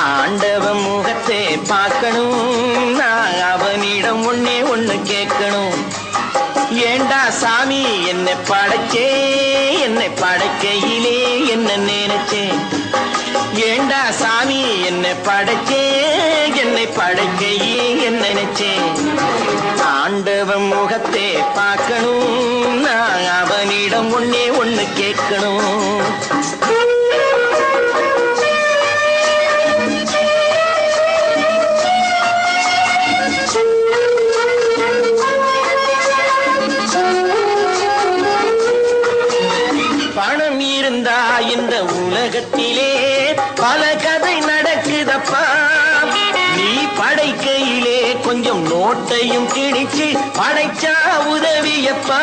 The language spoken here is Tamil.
ஆண்டவன் முகத்தை பார்க்கணும், நான் அவனிடம் ஒண்ணே ஒண்ணு கேட்கணும். ஏண்டா சாமி என்னை படைச்சே, என்னை படைக்கையிலே என்ன நினைச்சேன். ஏண்டா சாமி என்னை படைச்சே, என்னை படைக்கையிலே என்ன நினைச்சேன். ஆண்டவன் முகத்தை பார்க்கணும், நான் அவனிடம் ஒண்ணே ஒண்ணு கேட்கணும். பணம் இருந்தா இந்த உலகத்திலே பல கதை நடக்குதப்பா. நீ படைக்கையிலே கொஞ்சம் நோட்டையும் கிழிச்சு படைச்சா உதவியப்பா.